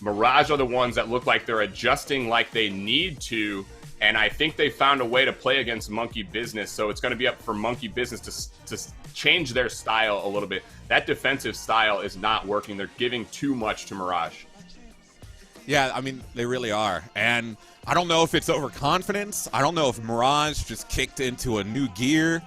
Mirage are the ones that look like they're adjusting like they need to, and I think they found a way to play against Monkey Business, so it's going to be up for Monkey Business to change their style a little bit. That defensive style is not working. They're giving too much to Mirage. Yeah, I mean, they really are. And I don't know if it's overconfidence. I don't know if Mirage just kicked into a new gear.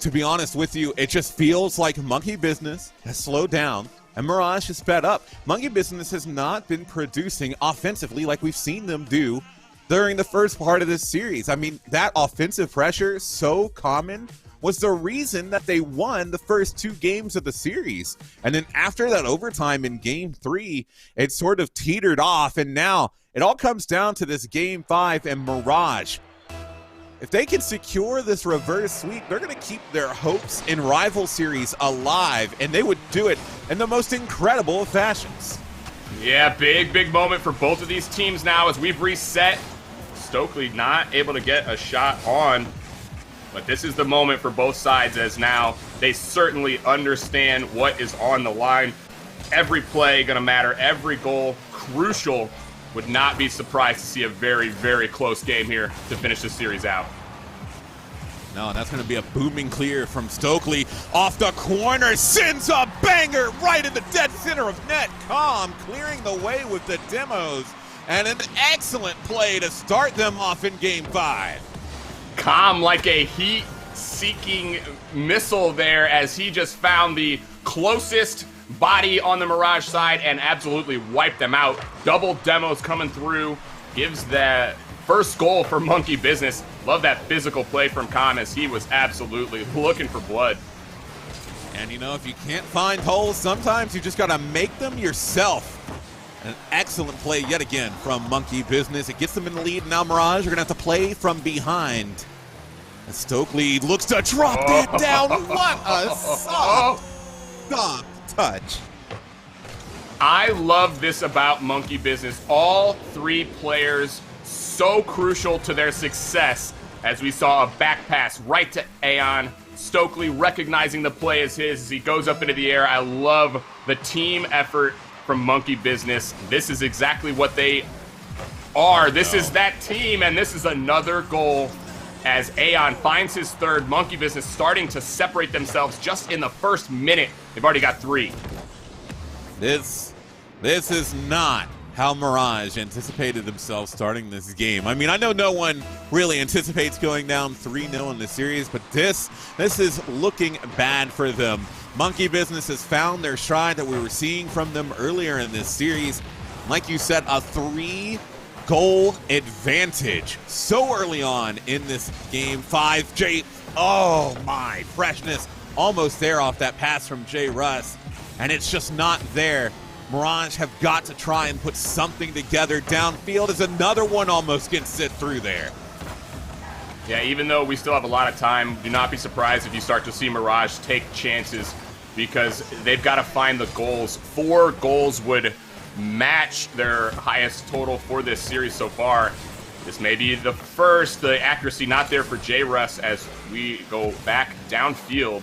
To be honest with you, it just feels like Monkey Business has slowed down and Mirage has sped up. Monkey Business has not been producing offensively like we've seen them do during the first part of this series. I mean, that offensive pressure is so common was the reason that they won the first 2 games of the series. And then after that overtime in game 3, it sort of teetered off, and now it all comes down to this game 5 and Mirage. If they can secure this reverse sweep, they're going to keep their hopes in rival series alive, and they would do it in the most incredible of fashions. Yeah, big moment for both of these teams now as we've reset. Stokely not able to get a shot on, but this is the moment for both sides, as now they certainly understand what is on the line. Every play going to matter, every goal crucial. Would not be surprised to see a very close game here to finish this series out. No, and that's going to be a booming clear from Stokely off the corner, sends a banger right in the dead center of net. Calm clearing the way with the demos, and an excellent play to start them off in game 5. Calm like a heat-seeking missile there, as he just found the closest body on the Mirage side and absolutely wiped them out. Double demos coming through, gives the first goal for Monkey Business. Love that physical play from Calm, as he was absolutely looking for blood. And you know, if you can't find holes, sometimes you just got to make them yourself. An excellent play yet again from Monkey Business. It gets them in the lead. Now Mirage are going to have to play from behind. And Stokely looks to drop that down. What a soft touch. I love this about Monkey Business. All 3 players so crucial to their success, as we saw a back pass right to Aeon. Stokely recognizing the play as his as he goes up into the air. I love the team effort from Monkey Business. This is exactly what they are. This is that team, and this is another goal as Aeon finds his 3rd. Monkey Business starting to separate themselves just in the first minute. They've already got 3. This is not how Mirage anticipated themselves starting this game. I mean, I know no one really anticipates going down 3-0 in the series, but this is looking bad for them. Monkey Business has found their stride that we were seeing from them earlier in this series. Like you said, a 3-goal advantage so early on in this game 5. Oh my, freshness almost there off that pass from Jay Russ, and it's just not there. Mirage have got to try and put something together downfield as another one almost gets sit through there. Yeah, even though we still have a lot of time, do not be surprised if you start to see Mirage take chances, because they've got to find the goals. 4 goals would match their highest total for this series so far. This may be the first. The accuracy not there for J. Russ as we go back downfield.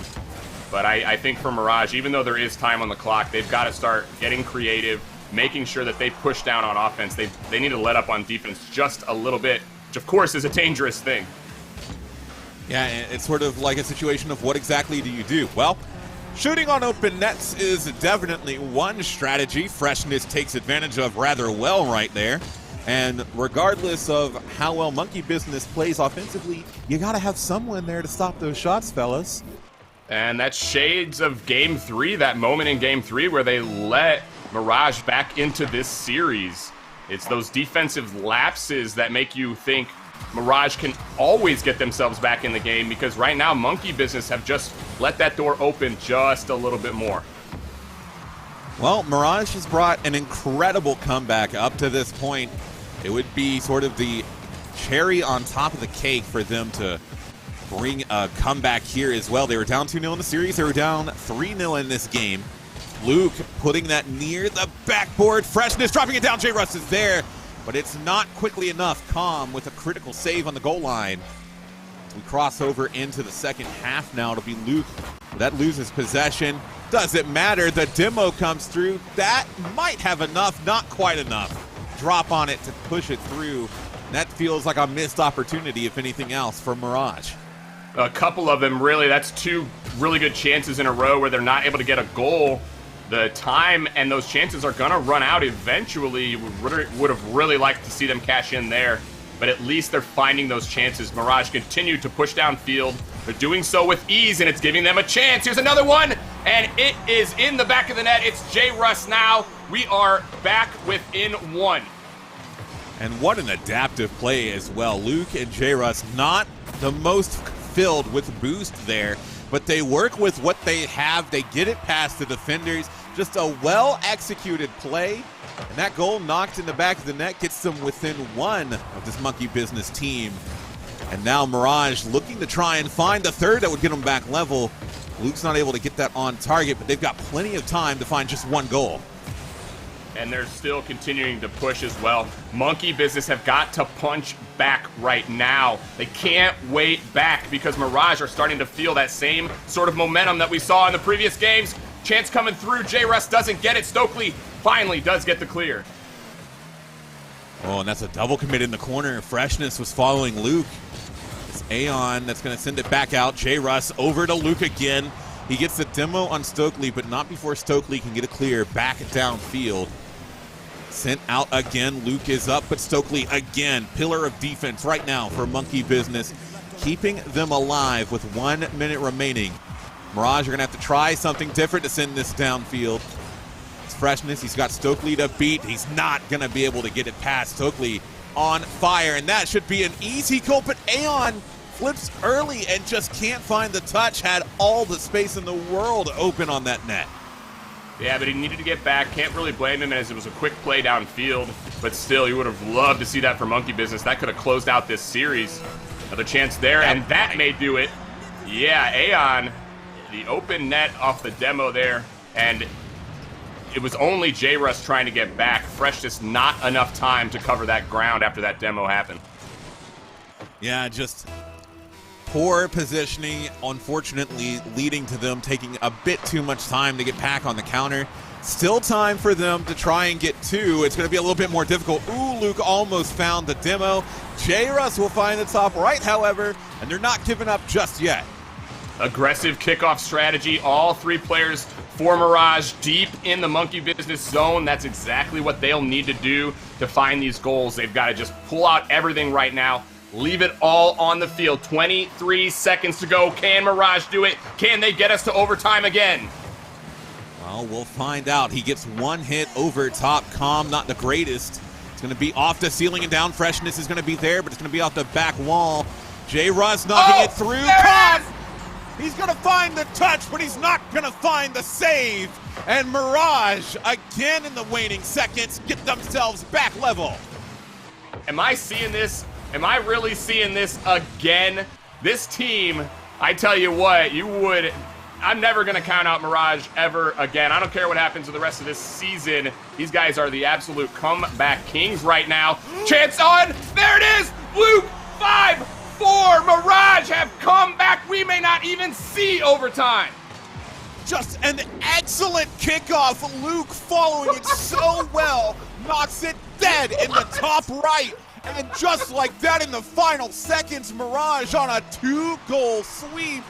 But I think for Mirage, even though there is time on the clock, they've got to start getting creative, making sure that they push down on offense. They need to let up on defense just a little bit, which of course is a dangerous thing. Yeah, it's sort of like a situation of what exactly do you do? Well, shooting on open nets is definitely one strategy. Freshness takes advantage of rather well right there. And regardless of how well Monkey Business plays offensively, you got to have someone there to stop those shots, fellas. And that's shades of Game 3, that moment in Game 3 where they let Mirage back into this series. It's those defensive lapses that make you think Mirage can always get themselves back in the game, because right now Monkey Business have just let that door open just a little bit more. Well, Mirage has brought an incredible comeback up to this point. It would be sort of the cherry on top of the cake for them to bring a comeback here as well. They were down 2-0 in the series. They were down 3-0 in this game. Luke putting that near the backboard. Freshness dropping it down. J. Russ is there, but it's not quickly enough. Calm with a critical save on the goal line. We cross over into the second half now. It'll be Luke that loses possession. Doesn't matter. The demo comes through. That might have enough, not quite enough. Drop on it to push it through. That feels like a missed opportunity, if anything else, for Mirage. A couple of them, really. That's 2 really good chances in a row where they're not able to get a goal. The time and those chances are going to run out eventually. You would have really liked to see them cash in there, but at least they're finding those chances. Mirage continue to push downfield. They're doing so with ease, and it's giving them a chance. Here's another one, and it is in the back of the net. It's J. Russ now. We are back within 1. And what an adaptive play as well. Luke and J. Russ, not the most filled with boost there, but they work with what they have. They get it past the defenders. Just a well-executed play, and that goal knocked in the back of the net gets them within one of this Monkey Business team. And now Mirage looking to try and find the third that would get them back level. Luke's not able to get that on target, but they've got plenty of time to find just one goal. And they're still continuing to push as well. Monkey Business have got to punch back right now. They can't wait back because Mirage are starting to feel that same sort of momentum that we saw in the previous games. Chance coming through. J-Russ doesn't get it. Stokely finally does get the clear. Oh, and that's a double commit in the corner. Freshness was following Luke. It's Aeon that's going to send it back out. J-Russ over to Luke again. He gets the demo on Stokely, but not before Stokely can get a clear back downfield. Sent out again. Luke is up, but Stokely again. Pillar of defense right now for Monkey Business, keeping them alive with 1 minute remaining. Mirage are going to have to try something different to send this downfield. It's Freshness. He's got Stokely to beat. He's not going to be able to get it past. Stokely on fire, and that should be an easy goal, but Aeon flips early and just can't find the touch. Had all the space in the world open on that net. Yeah, but he needed to get back. Can't really blame him as it was a quick play downfield, but still, you would have loved to see that for Monkey Business. That could have closed out this series. Another chance there, and that may do it. Yeah, Aeon, the open net off the demo there, and it was only J-Russ trying to get back. Freshness not enough time to cover that ground after that demo happened. Yeah, just poor positioning, unfortunately leading to them taking a bit too much time to get back on the counter. Still time for them to try and get two. It's going to be a little bit more difficult. Ooh, Luke almost found the demo. J-Russ will find the top right, however, and they're not giving up just yet. Aggressive kickoff strategy. All three players for Mirage deep in the Monkey Business zone. That's exactly what they'll need to do to find these goals. They've got to just pull out everything right now. Leave it all on the field. 23 seconds to go. Can Mirage do it? Can they get us to overtime again? Well, we'll find out. He gets one hit over top. Calm, not the greatest. It's going to be off the ceiling and down. Freshness is going to be there, but it's going to be off the back wall. J-Russ knocking it through. Calm! He's going to find the touch, but he's not going to find the save. And Mirage, again in the waning seconds, get themselves back level. Am I seeing this? Am I really seeing this again? This team, I tell you what, I'm never going to count out Mirage ever again. I don't care what happens to the rest of this season. These guys are the absolute comeback kings right now. Chance on, there it is, Luke, 5-4, Mirage have come back. We may not even see overtime. Just an excellent kickoff. Luke following it so well, knocks it dead in the top right. And just like that in the final seconds, Mirage on a 2-goal sweep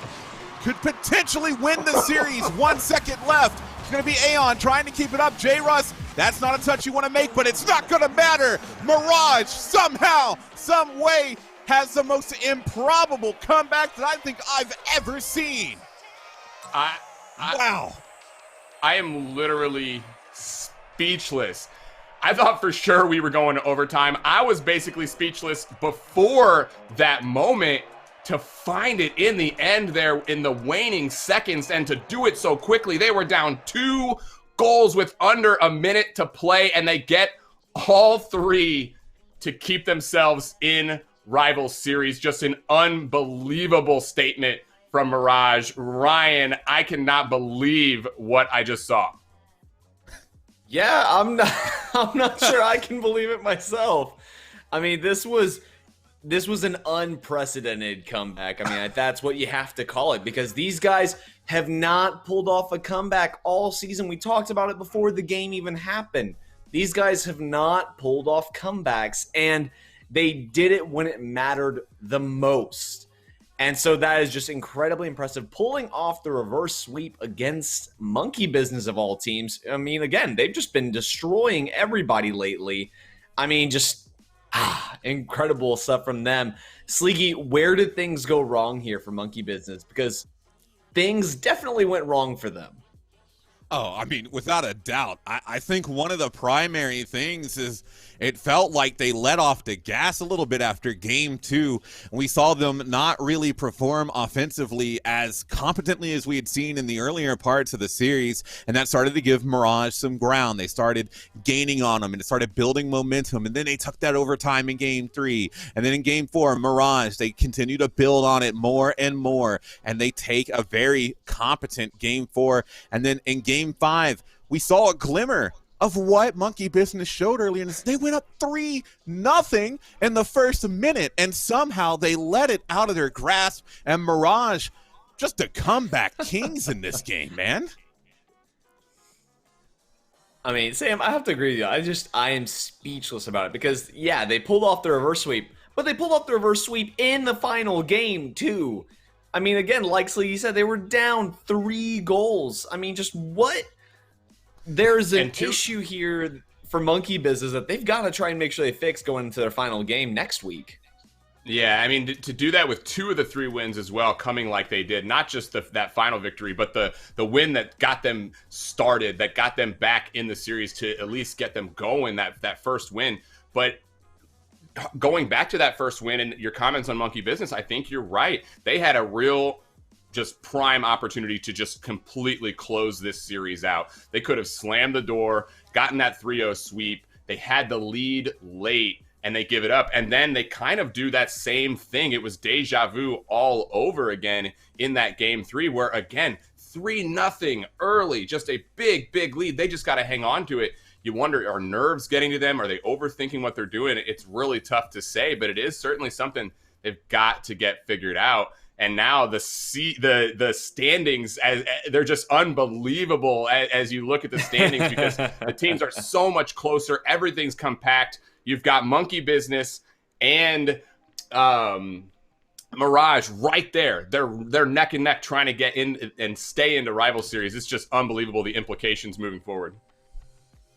could potentially win the series. 1 second left. It's going to be Aeon trying to keep it up. J-Russ, that's not a touch you want to make, but it's not going to matter. Mirage somehow, some way, has the most improbable comeback that I think I've ever seen. Wow. I am literally speechless. I thought for sure we were going to overtime. I was basically speechless before that moment. To find it in the end there in the waning seconds and to do it so quickly. They were down 2 goals with under a minute to play, and they get all 3 to keep themselves in rival series. Just an unbelievable statement from Mirage. Ryan, I cannot believe what I just saw. Yeah, I'm not sure I can believe it myself. I mean, this was an unprecedented comeback. I mean, that's what you have to call it, because these guys have not pulled off a comeback all season. We talked about it before the game even happened. These guys have not pulled off comebacks, and they did it when it mattered the most. And so that is just incredibly impressive. Pulling off the reverse sweep against Monkey Business of all teams. I mean, again, they've just been destroying everybody lately. I mean, just incredible stuff from them. Sleeky, where did things go wrong here for Monkey Business? Because things definitely went wrong for them. Oh, I mean, without a doubt. I think one of the primary things is it felt like they let off the gas a little bit after game 2. We saw them not really perform offensively as competently as we had seen in the earlier parts of the series, and that started to give Mirage some ground. They started gaining on them, and it started building momentum, and then they took that overtime in game 3. And then in game 4, Mirage, they continue to build on it more and more, and they take a very competent game 4. And then in game 5, we saw a glimmer of what Monkey Business showed earlier. They went up 3-0 in the first minute, and somehow they let it out of their grasp. And Mirage, just the comeback kings in this game, man. I mean, Sam, I have to agree with you. I am speechless about it because, yeah, they pulled off the reverse sweep, but they pulled off the reverse sweep in the final game, too. I mean, again, like Sleagy said, they were down 3 goals. I mean, just what? There's an issue here for Monkey Business that they've got to try and make sure they fix going into their final game next week. Yeah, I mean, to do that with 2 of the 3 wins as well, coming like they did, not just that final victory, but the win that got them started, that got them back in the series to at least get them going, that first win. But going back to that first win and your comments on Monkey Business, I think you're right. They had a real just prime opportunity to just completely close this series out. They could have slammed the door, gotten that 3-0 sweep. They had the lead late and they give it up. And then they kind of do that same thing. It was deja vu all over again in that game 3 where, again, 3-0 early, just a big, big lead. They just got to hang on to it. You wonder, are nerves getting to them? Are they overthinking what they're doing? It's really tough to say, but it is certainly something they've got to get figured out. And now the standings, they're just unbelievable as you look at the standings because the teams are so much closer. Everything's compact. You've got Monkey Business and Mirage right there. They're neck and neck trying to get in and stay into rival series. It's just unbelievable, the implications moving forward.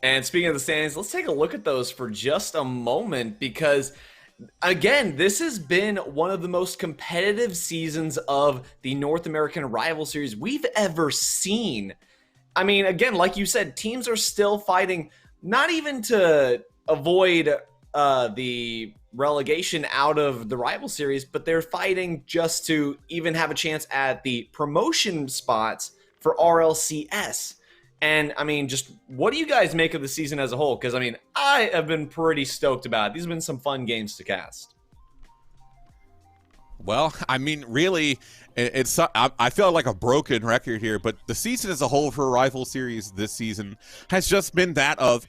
And speaking of the standings, let's take a look at those for just a moment because, again, this has been one of the most competitive seasons of the North American Rival Series we've ever seen. I mean, again, like you said, teams are still fighting not even to avoid the relegation out of the Rival Series, but they're fighting just to even have a chance at the promotion spots for RLCS. And, I mean, just what do you guys make of the season as a whole? Because, I mean, I have been pretty stoked about it. These have been some fun games to cast. Well, I mean, really, I feel like a broken record here, but the season as a whole for Rival Series this season has just been that of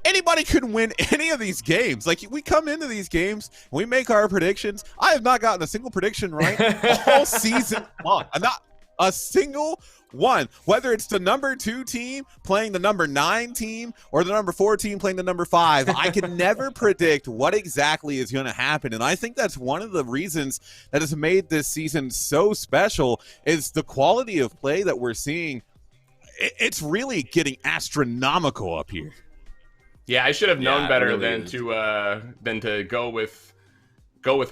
anybody can win any of these games. Like, we come into these games, we make our predictions. I have not gotten a single prediction right all season long. Not a single one, whether it's the number 2 team playing the number 9 team or the number 4 team playing the number 5. I can never predict what exactly is going to happen. And I think that's one of the reasons that has made this season so special is the quality of play that we're seeing. It's really getting astronomical up here. Yeah, I should have known better really than to go with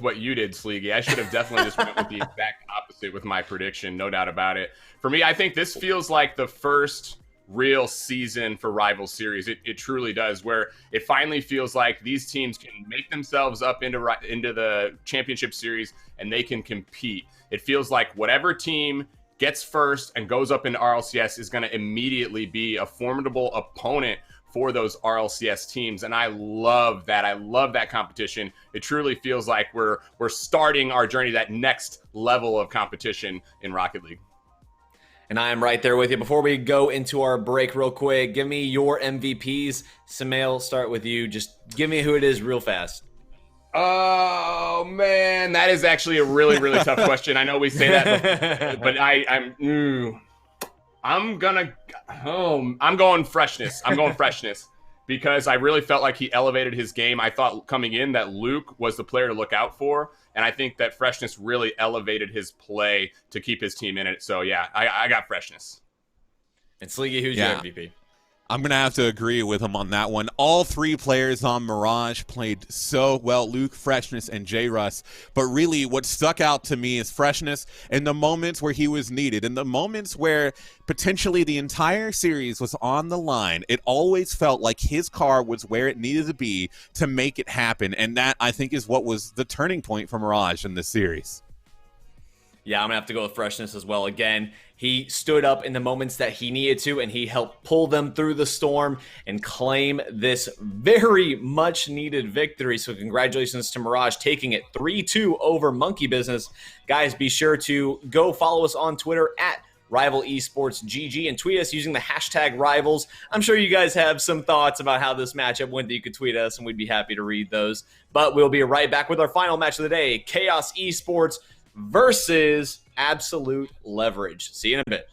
what you did, Sleagy. I should have definitely just went with the exact opposite with my prediction, no doubt about it. For me, I think this feels like the first real season for Rival Series. It truly does, where it finally feels like these teams can make themselves up into the championship series and they can compete. It feels like whatever team gets first and goes up into RLCS is going to immediately be a formidable opponent for those RLCS teams, and I love that. I love that competition. It truly feels like we're starting our journey to that next level of competition in Rocket League. And I am right there with you. Before we go into our break real quick, give me your MVPs. Samael, start with you. Just give me who it is real fast. Oh, man. That is actually a really, really tough question. I know we say that, but I'm going freshness. I'm going freshness because I really felt like he elevated his game. I thought coming in that Luke was the player to look out for, and I think that freshness really elevated his play to keep his team in it. So, yeah, I got freshness. And Sleagy, who's your MVP? I'm going to have to agree with him on that one. All three players on Mirage played so well, Luke, Freshness, and J-Russ. But really, what stuck out to me is Freshness in the moments where he was needed, in the moments where potentially the entire series was on the line. It always felt like his car was where it needed to be to make it happen. And that, I think, is what was the turning point for Mirage in this series. Yeah, I'm going to have to go with Freshness as well. Again, he stood up in the moments that he needed to, and he helped pull them through the storm and claim this very much needed victory. So congratulations to Mirage taking it 3-2 over Monkey Business. Guys, be sure to go follow us on Twitter at Rival Esports GG and tweet us using the hashtag Rivals. I'm sure you guys have some thoughts about how this matchup went that you could tweet us, and we'd be happy to read those. But we'll be right back with our final match of the day, Chaos Esports versus Absolute Leverage. See you in a bit.